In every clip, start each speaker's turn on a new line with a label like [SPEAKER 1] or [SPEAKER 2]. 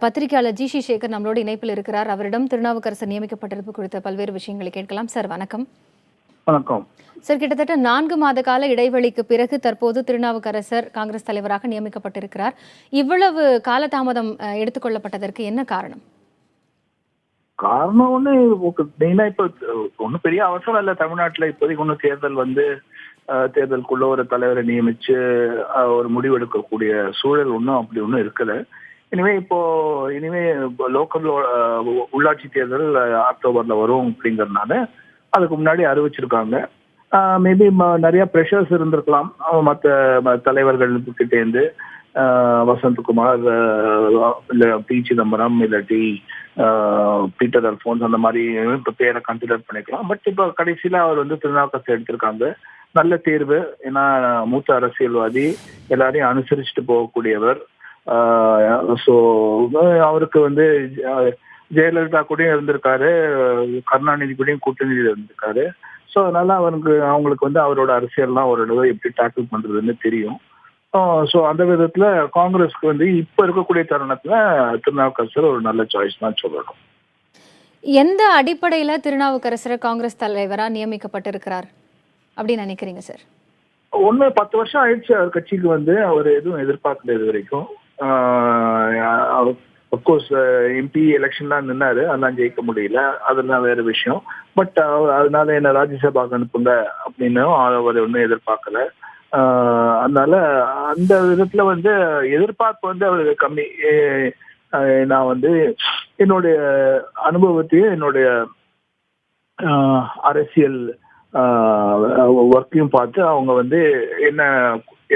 [SPEAKER 1] பத்திரிகையாளர் ஜி சேகர் நம்மளோட இணைப்பில் இருக்கிறார். அவரிடம் திருநாவுக்கரசர் நியமிக்கப்பட்டிருப்பு குறித்த பல்வேறு விஷயங்களை கேட்கலாம். சார் வணக்கம்.
[SPEAKER 2] வணக்கம்
[SPEAKER 1] சார், கிட்டத்தட்ட 4 மாத கால இடைவெளிக்கு பிறகு தற்போது திருநாவுக்கரசர் காங்கிரஸ் தலைவராக நியமிக்கப்பட்டிருக்கிறார். இவ்வளவு காலதாமதம் எடுத்துக்கொள்ளப்பட்டதற்கு என்ன காரணம்?
[SPEAKER 2] காரணம் ஒண்ணு மெயினா இப்ப ஒன்னும் பெரிய அவசரம் இல்ல. தமிழ்நாட்டுல இப்போதைக்கு ஒன்னும் தேர்தலுக்குள்ள ஒரு தலைவரை நியமிச்சு ஒரு முடிவு எடுக்கக்கூடிய சூழல் ஒன்றும் அப்படி ஒன்றும் இருக்கல. இனிமே லோக்கல் உள்ளாட்சி தேர்தல் அக்டோபர்ல வரும் அப்படிங்கறதுனால அதுக்கு முன்னாடி அறிவிச்சிருக்காங்க. மேபி நிறைய ப்ரெஷர்ஸ் இருந்திருக்கலாம் மற்ற தலைவர்கள் கிட்டே இருந்து. வசந்த்குமார் இல்ல பி சிதம்பரம் இல்லாட்டி பீட்டர் அல்போன்ஸ் அந்த மாதிரி இப்ப பேரை கன்சிடர் பண்ணிக்கலாம். பட் இப்ப கடைசியில அவர் திருநாவுக்கரசர் எடுத்திருக்காங்க. நல்ல தேர்வு. ஏன்னா மூத்த அரசியல்வாதி, எல்லாரையும் அனுசரிச்சுட்டு போகக்கூடியவர். ஸோ அவருக்கு ஜெயலலிதா கூடயும் இருந்திருக்காரு, கருணாநிதி கூடயும் கூட்டணியில் இருந்திருக்காரு. ஸோ அதனால அவங்களுக்கு அவரோட அரசியல்லாம் ஓரளவு எப்படி டேக்கிள் பண்றதுன்னு தெரியும். ஸோ அந்த விதத்துல காங்கிரஸ்க்கு இப்ப இருக்கக்கூடிய தருணத்துல திருநாவுக்கரசர் ஒரு நல்ல சாய்ஸ் தான் சொல்லணும்.
[SPEAKER 1] எந்த அடிப்படையில திருநாவுக்கரசர் காங்கிரஸ் தலைவரா நியமிக்கப்பட்டிருக்கிறார் அப்படின்னு நினைக்கிறீங்க சார்?
[SPEAKER 2] 10 வருஷம் ஆயிடுச்சு அவர் கட்சிக்கு அவர் எதுவும் எதிர்பார்க்கல இது வரைக்கும். அப்கோர்ஸ் எம்பி எலெக்ஷன்லாம் நின்னாரு, அதெல்லாம் ஜெயிக்க முடியல, அதெல்லாம் வேற விஷயம். பட் அதனால என்ன ராஜ்யசபாக்கு அனுப்புங்க அப்படின்னு அவர் ஒன்றும் எதிர்பார்க்கல. அதனால அந்த விதத்துல எதிர்பார்ப்பு அவருக்கு கம்மி. நான் என்னுடைய அனுபவத்தையும் என்னுடைய அரசியல் ஒர்க்கையும் பார்த்து அவங்க என்ன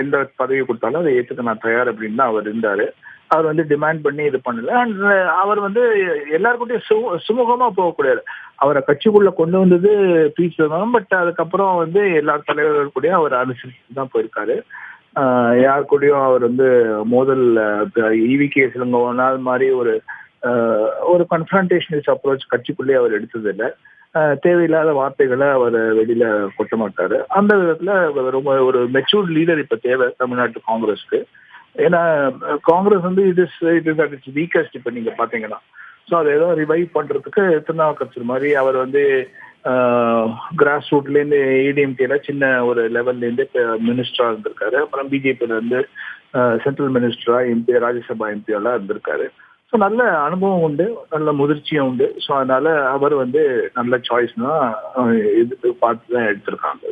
[SPEAKER 2] எந்த பதவி கொடுத்தாலும் அதை ஏற்றுக்க நான் தயார் அப்படின்னு தான் அவர் இருந்தாரு. அவர் டிமாண்ட் பண்ணி இது பண்ணல. அண்ட் அவர் எல்லாருக்கிட்டையும் சுமூகமா போகக்கூடாது. அவரை கட்சிக்குள்ள கொண்டு வந்தது பீச் தான். பட் அதுக்கப்புறம் எல்லா தலைவர்கள் கூடயும் அவர் அனுசரிச்சு தான் போயிருக்காரு. யார் கூடயும் அவர் மோதல் EVK சிலங்கோனால் மாதிரி ஒரு கன்ஃபரன்டேஷனல் அப்ரோச் கட்சிக்குள்ளேயே அவர் எடுத்தது இல்லை. தேவையில்லாத வார்த்தைகளை அவர் வெளியில கொட்ட மாட்டாரு. அந்த விதத்துல ரொம்ப ஒரு மெச்சூர்ட் லீடர் இப்ப தேவை தமிழ்நாட்டு காங்கிரஸ்க்கு. ஏன்னா காங்கிரஸ் இட் இஸ் வீக்கஸ்ட் இப்ப நீங்க பாத்தீங்கன்னா. ஸோ அதை ஏதோ ரிவைவ் பண்றதுக்கு திருநாவுக்கரசர் மாதிரி அவர் கிராஸ் ரூட்ல இருந்து ADMKல சின்ன ஒரு லெவல்ல இருந்து மினிஸ்டரா இருந்திருக்காரு. அப்புறம் BJPல சென்ட்ரல் மினிஸ்டரா MP, ராஜ்யசபா MP எல்லாம் இருந்திருக்காரு. ஸோ நல்ல அனுபவம் உண்டு, நல்ல முதிர்ச்சியும் உண்டு. ஸோ அதனால அவர் நல்ல சாய்ஸ்னா இது பார்த்து தான் எடுத்திருக்காங்க.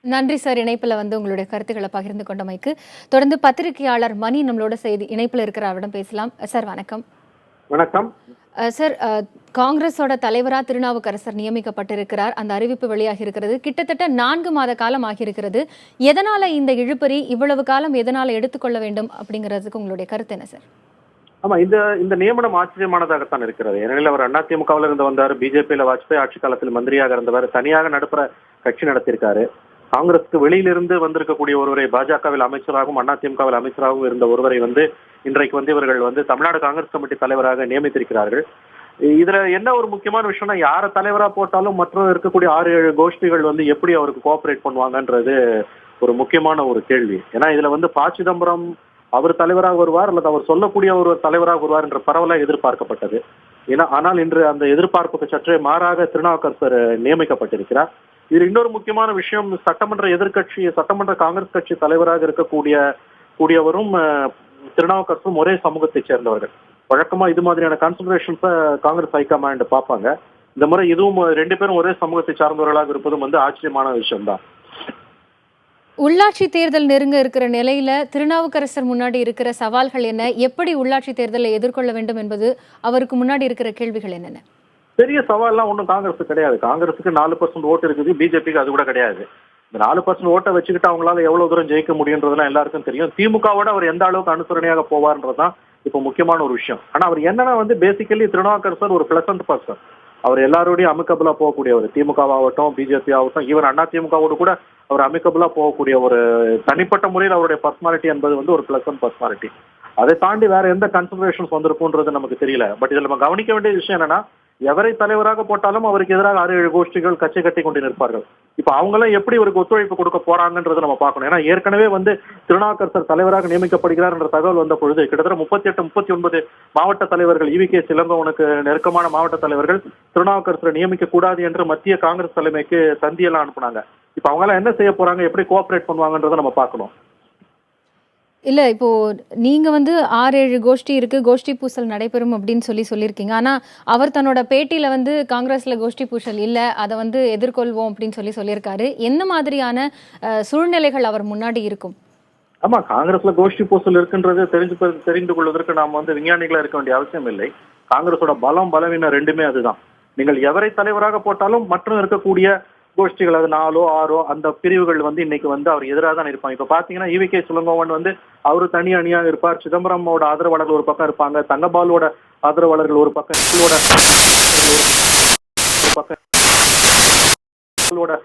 [SPEAKER 1] நன்றி சார், இணைப்பில் உங்களுடைய கருத்துக்களை பகிர்ந்து கொண்டமைக்கு. தொடர்ந்து பத்திரிகையாளர் மணி நம்மளோட இணைப்பில் இருக்கிற அவரிடம் பேசலாம். சார் வணக்கம்.
[SPEAKER 3] வணக்கம்
[SPEAKER 1] சார், காங்கிரஸோட தலைவரா திருநாவுக்கரசர் நியமிக்கப்பட்டிருக்கிறார். அந்த அறிவிப்பு வெளியாகி இருக்கிறது. கிட்டத்தட்ட 4 மாத காலம் ஆகியிருக்கிறது. எதனால இந்த இழுபறி, இவ்வளவு காலம் எதனால எடுத்துக்கொள்ள வேண்டும் அப்படிங்கிறதுக்கு உங்களுடைய கருத்து என்ன சார்?
[SPEAKER 3] ஆமா, இந்த நியமனம் ஆச்சரியமானதாகத்தான் இருக்கிறது. ஏனெனில் அவர் அதிமுகவில் இருந்து வந்தார், பிஜேபியில வாஜ்பாய் ஆட்சி காலத்தில் மந்திரியாக இருந்தவர், தனியாக நடுப்புற கட்சி நடத்தியிருக்காரு. காங்கிரஸுக்கு வெளியிலிருந்து வந்திருக்கக்கூடிய ஒருவரை பாஜகவில் அமைச்சராகவும் அதிமுகவில் அமைச்சராகவும் இருந்த ஒருவரை இன்றைக்கு இவர்கள் தமிழ்நாடு காங்கிரஸ் கமிட்டி தலைவராக நியமித்திருக்கிறார்கள். இதுல என்ன ஒரு முக்கியமான விஷயம்னா, யார தலைவரா போட்டாலும் மற்ற இருக்கக்கூடிய 6-7 கோஷ்டிகள் எப்படி அவருக்கு கோஆபரேட் பண்ணுவாங்கன்றது ஒரு முக்கியமான ஒரு கேள்வி. ஏன்னா இதுல ப சிதம்பரம் அவர் தலைவராக வருவார் அல்லது அவர் சொல்லக்கூடிய ஒரு தலைவராக வருவார் என்ற பரவலாக எதிர்பார்க்கப்பட்டது. ஆனால் இன்று அந்த எதிர்பார்ப்புக்கு சற்றே மாறாக திருநாவுக்கரசர் நியமிக்கப்பட்டிருக்கிறார். இது இன்னொரு முக்கியமான விஷயம், சட்டமன்ற காங்கிரஸ் கட்சி தலைவராக இருக்கக்கூடியவரும் திருநாவுக்கரசரும் ஒரே சமூகத்தை சேர்ந்தவர்கள். வழக்கமா இது மாதிரியான கான்சன்ட்ரேஷன்ஸை காங்கிரஸ் ஹைகமாண்ட் பார்ப்பாங்க. இந்த முறை இதுவும் 2 பேரும் ஒரே சமூகத்தை சார்ந்தவர்களாக இருப்பதும் ஆச்சரியமான விஷயம்தான்.
[SPEAKER 1] உள்ளாட்சி தேர்தல் நெருங்க இருக்கிற நிலையில திருநாவுக்கரசர் முன்னாடி இருக்கிற சவால்கள் என்ன? எப்படி உள்ளாட்சி தேர்தலை எதிர்கொள்ள வேண்டும் என்பது அவருக்கு முன்னாடி இருக்கிற கேள்விகள் என்னென்ன?
[SPEAKER 3] பெரிய சவால்லாம் ஒன்றும் காங்கிரஸுக்கு கிடையாது. காங்கிரஸுக்கு 4% ஓட்டு இருக்குது, பிஜேபிக்கு அது கூட கிடையாது. இந்த 4% ஓட்டை வச்சுக்கிட்டு அவங்களால எவ்வளவு தூரம் ஜெயிக்க முடியுன்றதுலாம் எல்லாருக்கும் தெரியும். திமுகவோட அவர் எந்த அளவுக்கு அனுசரணையாக போவார்ன்றதுதான் இப்போ முக்கியமான ஒரு விஷயம். ஆனா அவர் என்னன்னா பேசிக்கலி திருநாவுக்கரசர் ஒரு பிளசன்ட் பர்சன். அவர் எல்லாரோடையும் அமிக்கபிளா போகக்கூடியவர். திமுகவாகட்டும், பிஜேபி ஆகட்டும், ஈவன் அதிமுகவோடு கூட அவர் அமிக்கபிளா போகக்கூடிய ஒரு தனிப்பட்ட முறையில் அவருடைய பர்சனாலிட்டி என்பது ஒரு பிளசன்ட் பர்சனாலிட்டி. அதை தாண்டி வேற எந்த கன்சிடரேஷன்ஸ் வந்திருக்கும்ன்றது நமக்கு தெரியல. பட் இதுல நம்ம கவனிக்க வேண்டிய விஷயம் என்னன்னா, எவரை தலைவராக போட்டாலும் அவருக்கு எதிராக 6-7 கோஷ்டிகள் கட்சி கட்டி கொண்டு நிற்பார்கள். இப்ப அவங்க எல்லாம் எப்படி இவருக்கு ஒத்துழைப்பு கொடுக்க போறாங்கன்றதை நம்ம பார்க்கணும். ஏன்னா ஏற்கனவே திருநாவுக்கரசர் தலைவராக நியமிக்கப்படுகிறார் என்ற தகவல் வந்த பொழுது கிட்டத்தட்ட 38-39 மாவட்ட தலைவர்கள் ஈவி.கே. இளங்கோவனுக்கு நெருக்கமான மாவட்ட தலைவர்கள் திருநாவுக்கரசரை நியமிக்க கூடாது என்று மத்திய காங்கிரஸ் தலைமைக்கு தந்தியெல்லாம் அனுப்புனாங்க. இப்ப அவங்க எல்லாம் என்ன செய்ய போறாங்க, எப்படி கோஆபரேட் பண்ணுவாங்கன்றதை நம்ம பார்க்கணும்.
[SPEAKER 1] இல்ல இப்போ நீங்க 6-7 கோஷ்டி இருக்கு, கோஷ்டி பூசல் நடைபெறும் அப்படின்னு சொல்லியிருக்கீங்க. ஆனா அவர் தன்னோட பேட்டியில காங்கிரஸ்ல கோஷ்டி பூசல் இல்ல, அதை எதிர்கொள்வோம் அப்படின்னு சொல்லியிருக்காரு. என்ன மாதிரியான சூழ்நிலைகள் அவர் முன்னாடி இருக்கும்?
[SPEAKER 3] ஆமா, காங்கிரஸ்ல கோஷ்டி பூசல் இருக்குன்றது தெரிந்து கொள்வதற்கு நாம் விஞ்ஞானிகளா இருக்க வேண்டிய அவசியம் இல்லை. காங்கிரஸோட பலம் பலவீனம் ரெண்டுமே அதுதான். நீங்கள் எவரை தலைவராக போட்டாலும் மற்றும் இருக்கக்கூடிய கோஷ்டிகள், அது 4-6 அந்த பிரிவுகள் இன்னைக்கு அவர் எதிராக தான் இருப்பாங்க. இப்ப பாத்தீங்கன்னா ஈவி.கே. இளங்கோவன் அவரு தனி அணியாக இருப்பார். சிதம்பரமோட ஆதரவாளர்கள் ஒரு பக்கம் இருப்பாங்க, தங்கபாலோட ஆதரவாளர்கள் ஒரு பக்கம், ஒரு